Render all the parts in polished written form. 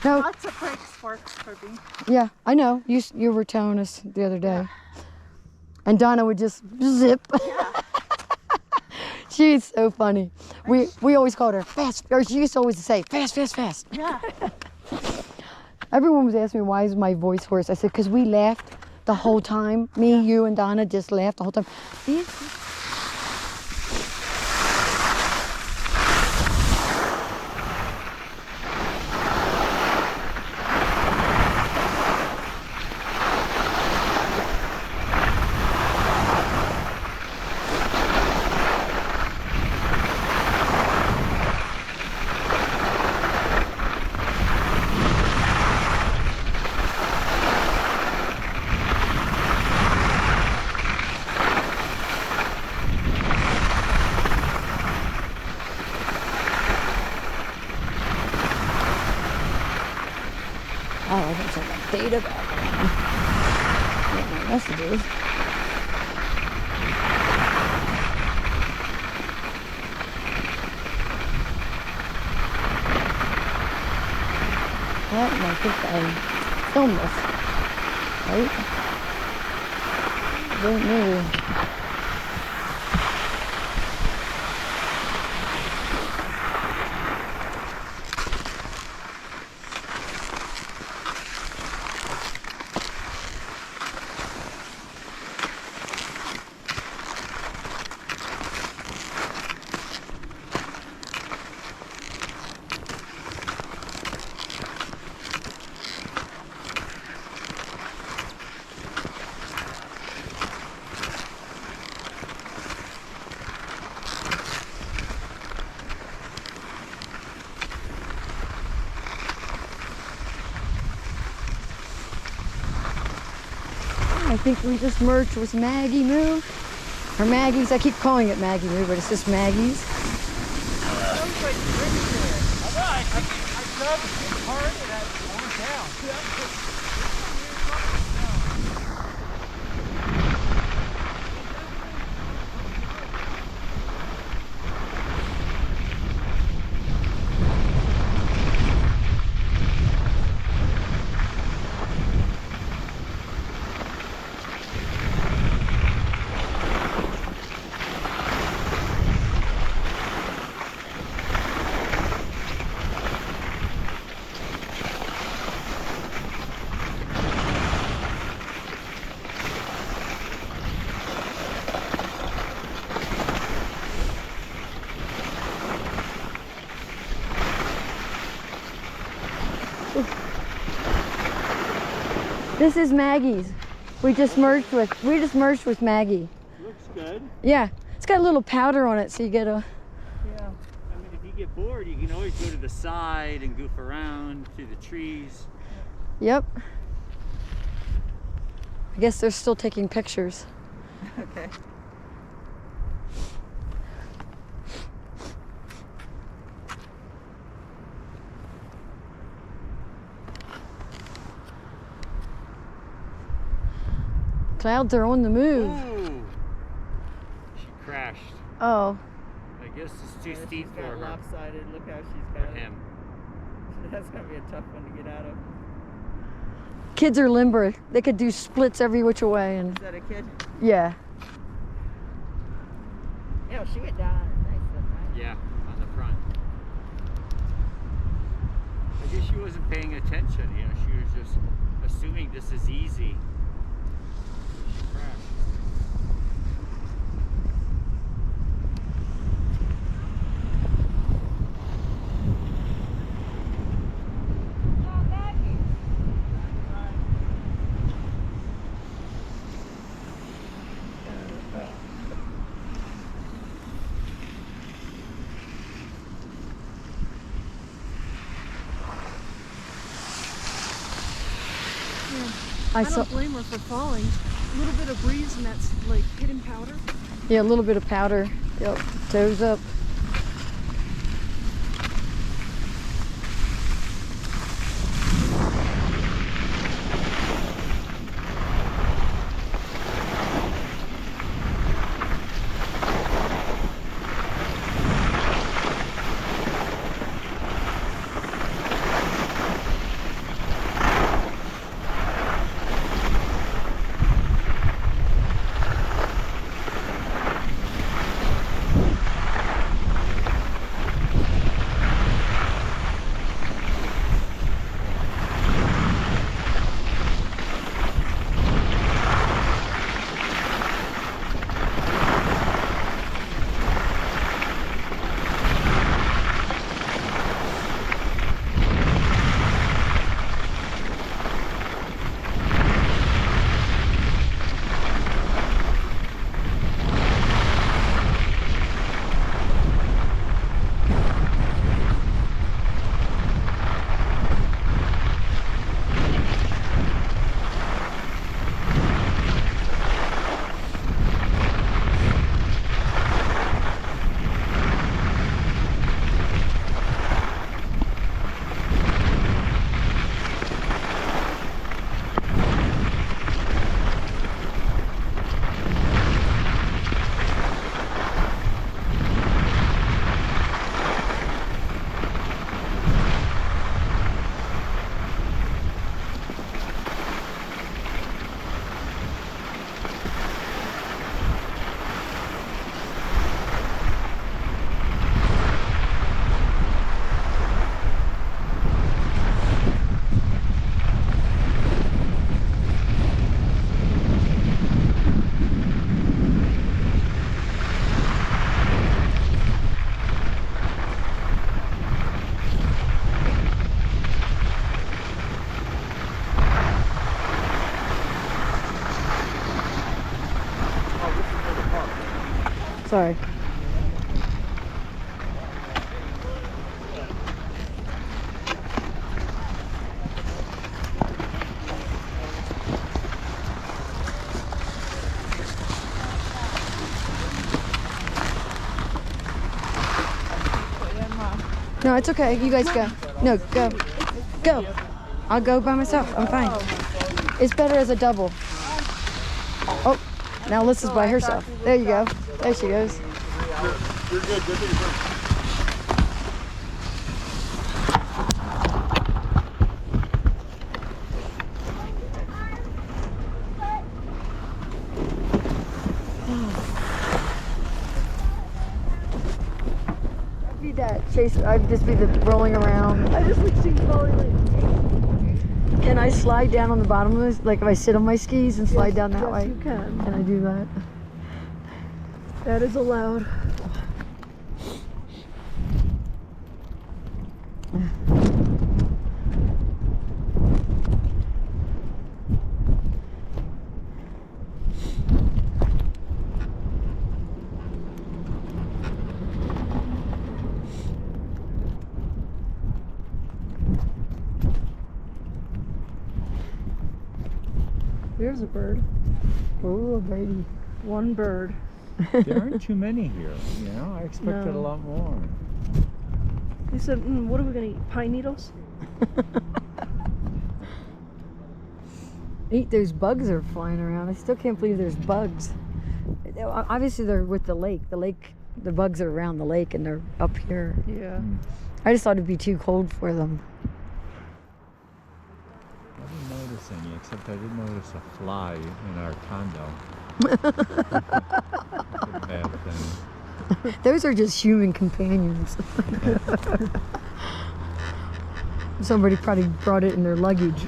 No. Lots of breaks for me. Yeah, I know. You were telling us the other day. Yeah. And Donna would just zip. Yeah. She's so funny. We always called her fast, or she used to always say fast, fast, fast. Yeah. Everyone was asking me, why is my voice hoarse? I said, because we laughed the whole time. Me, you, and Donna just laughed the whole time. Oh, I got some data back on. Get my messages. What? I think I filmed this, right? I don't know. I think we just merged with Maggie Moo. Or Maggie's, I keep calling it Maggie Moo, but it's just Maggie's. Sounds like I know, I grabbed it hard and I went down. This is Maggie's. We just merged with Maggie. Looks good. Yeah, it's got a little powder on it, so you get a. Yeah. I mean, if you get bored, you can always go to the side and goof around through the trees. Yep. I guess they're still taking pictures. Okay. Clouds are on the move. Ooh. She crashed. Oh. I guess it's too steep for her. Lopsided. Look how she's For got it. him. That's gonna be a tough one to get out of. Kids are limber. They could do splits every which way, and Is that a kid? yeah. Yeah, she went down on her nice foot, right? Yeah, on the front. I guess she wasn't paying attention, you know, she was just assuming this is easy. She crashed. I don't blame her for falling. A little bit of breeze and that's like hidden powder. Yeah, a little bit of powder. Yep, toes up. Sorry. No, it's okay. You guys go. No, go. Go. I'll go by myself. I'm fine. It's better as a double. Oh, now Alyssa's by herself. There you go. There she goes. You're good. Go take your turn. I'd be that chase. I'd just be the rolling around. I just like seeing Polly like. Can I slide down on the bottom of this? Like if I sit on my skis and slide down that yes, way? you can. Can I do that? That is allowed. There's a bird. Oh, a birdie. One bird. There aren't too many here. You know, I expected No. a lot more. He said, what are we going to eat? Pine needles? Eat, those bugs are flying around. I still can't believe there's bugs. Obviously they're with the lake. The bugs are around the lake and they're up here. Yeah. I just thought it'd be too cold for them. I didn't notice any, except I did notice a fly in our condo. A bad thing. Those are just human companions. Somebody probably brought it in their luggage.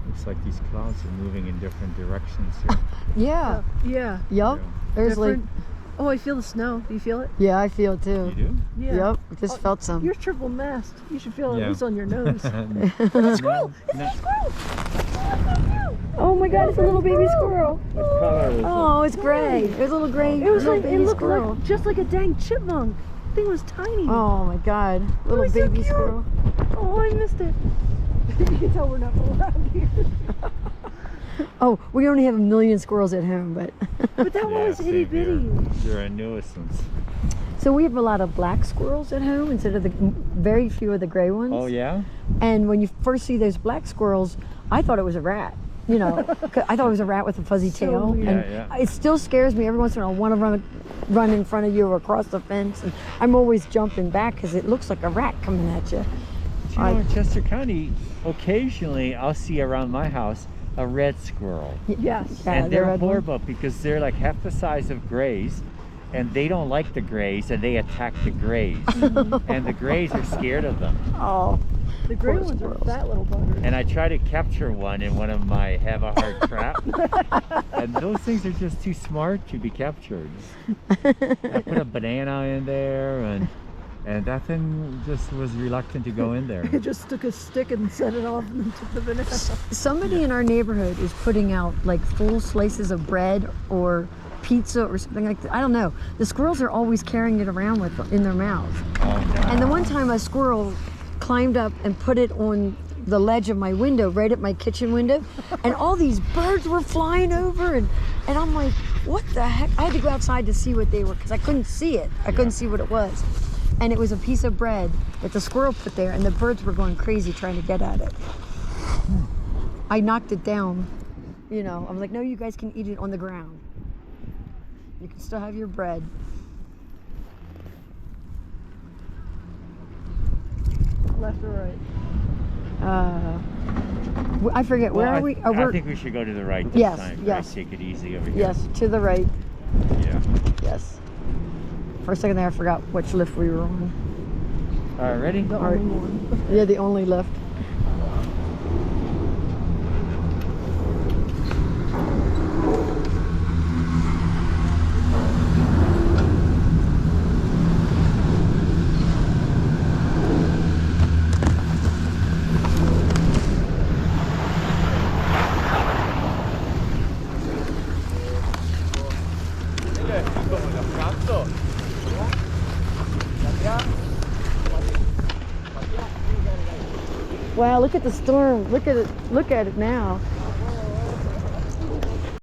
Looks like these clouds are moving in different directions here. Yeah. Yeah. Yup. There's Different. Oh, I feel the snow. Do you feel it? yeah, I feel it You too. do? Yeah. Yep. Just felt some. You're triple masked. You should feel it Yeah. at least on your nose. Squirrel! Oh my God! It's a little baby squirrel. What color is it? Oh, it's gray. There's a little gray It was little like, it baby looked squirrel. like just like a dang chipmunk. Thing was tiny. Oh my God! Little it's so baby cute. squirrel. Oh, I missed it. You can tell we're not from around here. Oh, we only have a million squirrels at home, but But that one was same itty here. bitty. You're a nuisance. so we have a lot of black squirrels at home instead of the very few of the gray ones. Oh, yeah? And when you first see those black squirrels, I thought it was a rat. You know, 'cause I thought it was a rat with a fuzzy So tail. weird. And Yeah, it still scares me every once in a while. I want to run in front of you or across the fence, and I'm always jumping back because it looks like a rat coming at you. You know, in Chester County, occasionally I'll see around my house a red squirrel. Yes. Yeah, And the they're red one. horrible because they're like half the size of grays, and they don't like the grays, and they attack the grays. And the grays are scared of them. Oh, The gray Poor ones squirrels. are fat little buggers. And I try to capture one in one of my have a heart trap. And those things are just too smart to be captured. I put a banana in there, and that thing just was reluctant to go in there. It just took a stick and set it off and then took the banana. somebody in our neighborhood is putting out like full slices of bread or pizza or something like that. I don't know. The squirrels are always carrying it around with in their mouth. Oh, no. And the one time a squirrel climbed up and put it on the ledge of my window, right at my kitchen window, and all these birds were flying over, and I'm like, what the heck? I had to go outside to see what they were because I couldn't see it. I couldn't see what it was. And it was a piece of bread that the squirrel put there, and the birds were going crazy trying to get at it. I knocked it down. You know, I was like, no, you guys can eat it on the ground. You can still have your bread. Left or right? I forget, where Well, are we? I think we should go to the right this Yes, time. yes. Right? Take it easy over here. Yes, to the right. Yeah. Yes. For a second there, I forgot which lift we were on. All right, ready? The All right. only one. Yeah, the only lift. Wow, look at the storm. Look at it now.